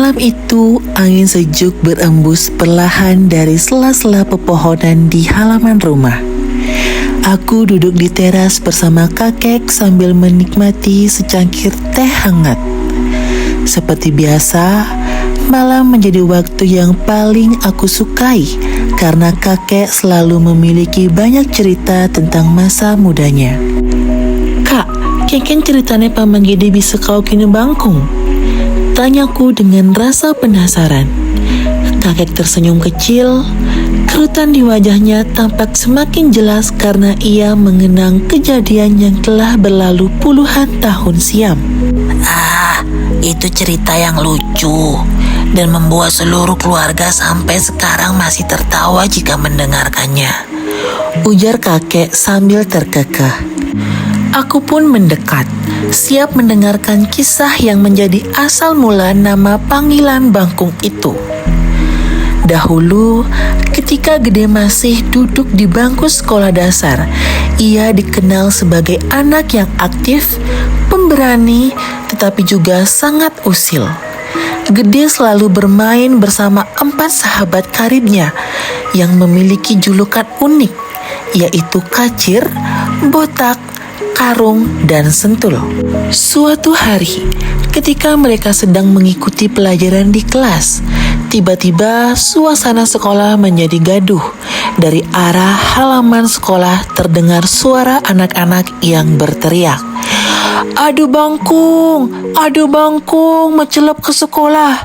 Malam itu, angin sejuk berembus perlahan dari sela-sela pepohonan di halaman rumah. Aku duduk di teras bersama kakek sambil menikmati secangkir teh hangat. Seperti biasa, malam menjadi waktu yang paling aku sukai karena kakek selalu memiliki banyak cerita tentang masa mudanya. "Kak, kengken ceritanya Paman Gede bisa kau kini bangkung?" tanyaku dengan rasa penasaran. Kakek tersenyum kecil, kerutan di wajahnya tampak semakin jelas karena ia mengenang kejadian yang telah berlalu puluhan tahun silam. Itu cerita yang lucu dan membuat seluruh keluarga sampai sekarang masih tertawa jika mendengarkannya, ujar kakek sambil terkekeh. Aku pun mendekat, siap mendengarkan kisah yang menjadi asal mula nama panggilan bangkung itu. Dahulu, ketika Gede masih duduk di bangku sekolah dasar, ia dikenal sebagai anak yang aktif, pemberani, tetapi juga sangat usil. Gede selalu bermain bersama 4 sahabat karibnya yang memiliki julukan unik, yaitu Kacir, Botak, Karung, dan Sentul. Suatu hari, ketika mereka sedang mengikuti pelajaran di kelas, tiba-tiba suasana sekolah menjadi gaduh. Dari arah halaman sekolah terdengar suara anak-anak yang berteriak, "Adu bangkung, mencelup ke sekolah!"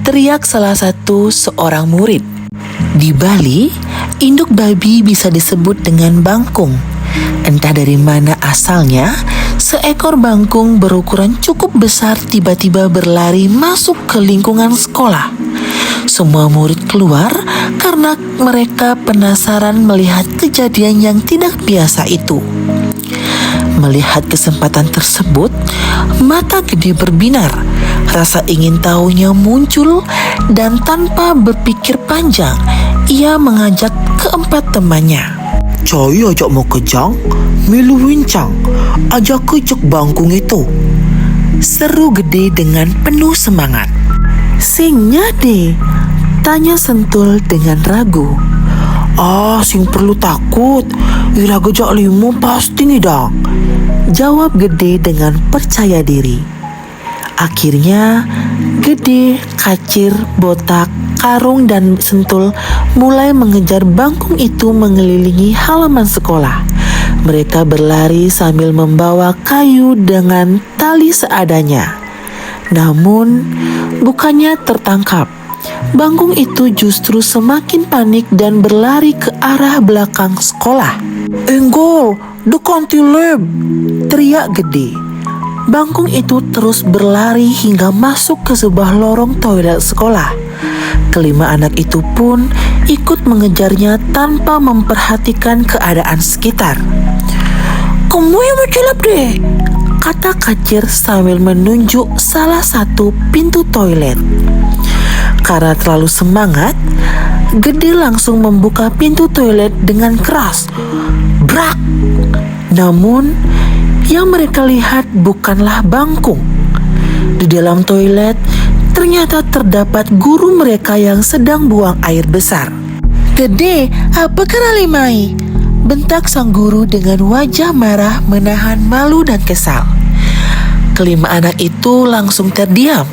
teriak salah satu seorang murid. Di Bali, induk babi bisa disebut dengan bangkung. Entah dari mana asalnya, seekor bangkung berukuran cukup besar tiba-tiba berlari masuk ke lingkungan sekolah. Semua murid keluar karena mereka penasaran melihat kejadian yang tidak biasa itu. Melihat kesempatan tersebut, mata Gede berbinar. Rasa ingin tahunya muncul dan tanpa berpikir panjang, ia mengajak keempat temannya. "Coy ajak mau kejang, milu wincang, ajak kejek bangkung itu," seru Gede dengan penuh semangat. "Singnya deh," tanya Sentul dengan ragu. Sing perlu takut, ira gejak limu pasti ngidang," jawab Gede dengan percaya diri. Akhirnya, Gede, Kacir, Botak, Karung, dan Sentul mulai mengejar bangkung itu mengelilingi halaman sekolah. Mereka berlari sambil membawa kayu dengan tali seadanya. Namun, bukannya tertangkap. Bangkung itu justru semakin panik dan berlari ke arah belakang sekolah. "Enggol, dekanti leb!" teriak Gede. Bangkung itu terus berlari hingga masuk ke sebuah lorong toilet sekolah. Kelima anak itu pun ikut mengejarnya tanpa memperhatikan keadaan sekitar. "Kamu yang mencelap deh," kata Kacir sambil menunjuk salah satu pintu toilet. Karena terlalu semangat, Gede langsung membuka pintu toilet dengan keras. Brak! Namun, yang mereka lihat bukanlah bangkung. Di dalam toilet, ternyata terdapat guru mereka yang sedang buang air besar. "Gede, apa kena limai?" bentak sang guru dengan wajah marah menahan malu dan kesal. Kelima anak itu langsung terdiam.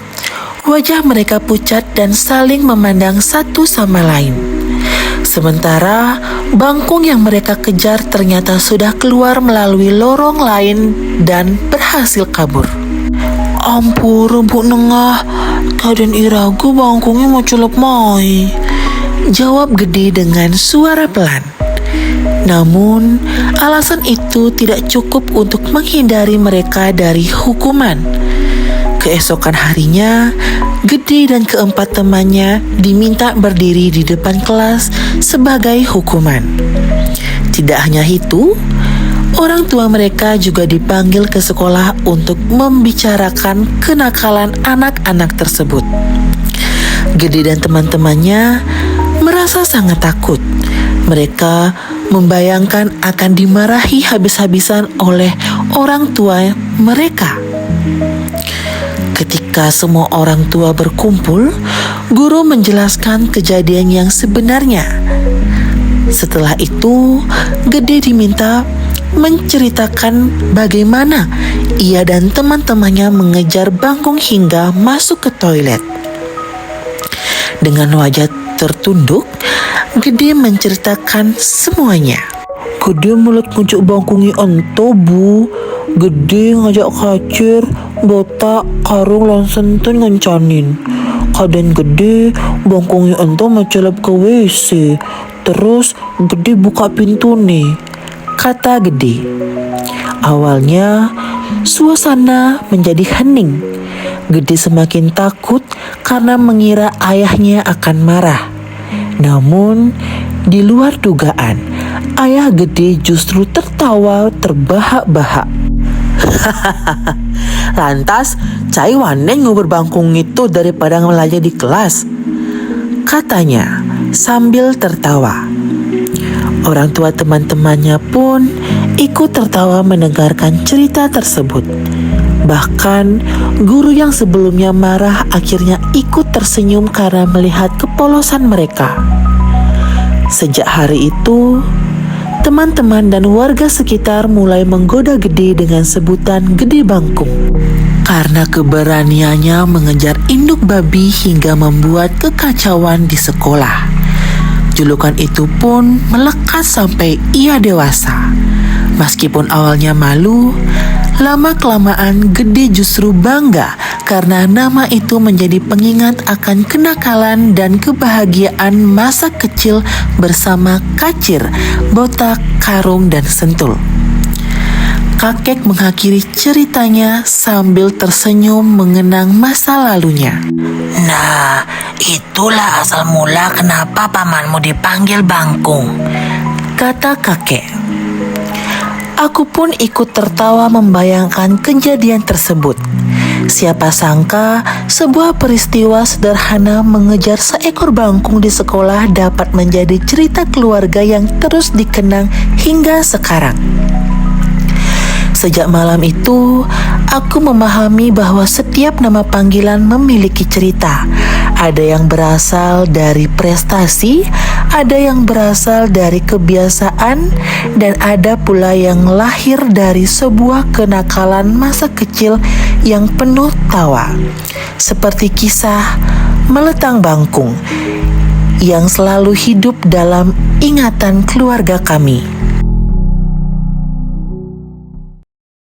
Wajah mereka pucat dan saling memandang satu sama lain. Sementara bangkung yang mereka kejar ternyata sudah keluar melalui lorong lain dan berhasil kabur. "Ampun, Bu Nengah, kaden iragu bangkungnya mau celup mai," jawab Gede dengan suara pelan. Namun, alasan itu tidak cukup untuk menghindari mereka dari hukuman. Keesokan harinya, Gede dan keempat temannya diminta berdiri di depan kelas sebagai hukuman. Tidak hanya itu, orang tua mereka juga dipanggil ke sekolah untuk membicarakan kenakalan anak-anak tersebut. Gede dan teman-temannya merasa sangat takut. Mereka membayangkan akan dimarahi habis-habisan oleh orang tua mereka. Ketika semua orang tua berkumpul, guru menjelaskan kejadian yang sebenarnya. Setelah itu, Gede diminta menceritakan bagaimana ia dan teman-temannya mengejar Bangkung hingga masuk ke toilet. Dengan wajah tertunduk, Gede menceritakan semuanya. Gede melihat ngajak Bangkungi ento, Bu. Gede ngajak kacir, botak, karung, lan sentun ngencanin. Kaden Gede, Bangkungi ento mencelap ke WC. Terus Gede buka pintu nih, kata Gede. Awalnya suasana menjadi hening. Gede semakin takut karena mengira ayahnya akan marah. Namun di luar dugaan, ayah Gede justru tertawa terbahak-bahak. Lantas, Cai Waneng ngobrol Bangkung itu daripada belajar di kelas, katanya sambil tertawa. Orang tua teman-temannya pun ikut tertawa mendengarkan cerita tersebut. Bahkan guru yang sebelumnya marah akhirnya ikut tersenyum karena melihat kepolosan mereka. Sejak hari itu, teman-teman dan warga sekitar mulai menggoda Gede dengan sebutan Gede Bangkung karena keberaniannya mengejar induk babi hingga membuat kekacauan di sekolah. Julukan itu pun melekat sampai ia dewasa. Meskipun awalnya malu, lama-kelamaan Gede justru bangga karena nama itu menjadi pengingat akan kenakalan dan kebahagiaan masa kecil bersama kacir, botak, karung, dan sentul. Kakek mengakhiri ceritanya sambil tersenyum mengenang masa lalunya. Nah, itulah asal mula kenapa pamanmu dipanggil Bangkung, kata kakek. Aku pun ikut tertawa membayangkan kejadian tersebut. Siapa sangka sebuah peristiwa sederhana mengejar seekor bangkung di sekolah dapat menjadi cerita keluarga yang terus dikenang hingga sekarang. Sejak malam itu, aku memahami bahwa setiap nama panggilan memiliki cerita. Ada yang berasal dari prestasi, ada yang berasal dari kebiasaan, dan ada pula yang lahir dari sebuah kenakalan masa kecil yang penuh tawa. Seperti kisah Meletang Bangkung yang selalu hidup dalam ingatan keluarga kami.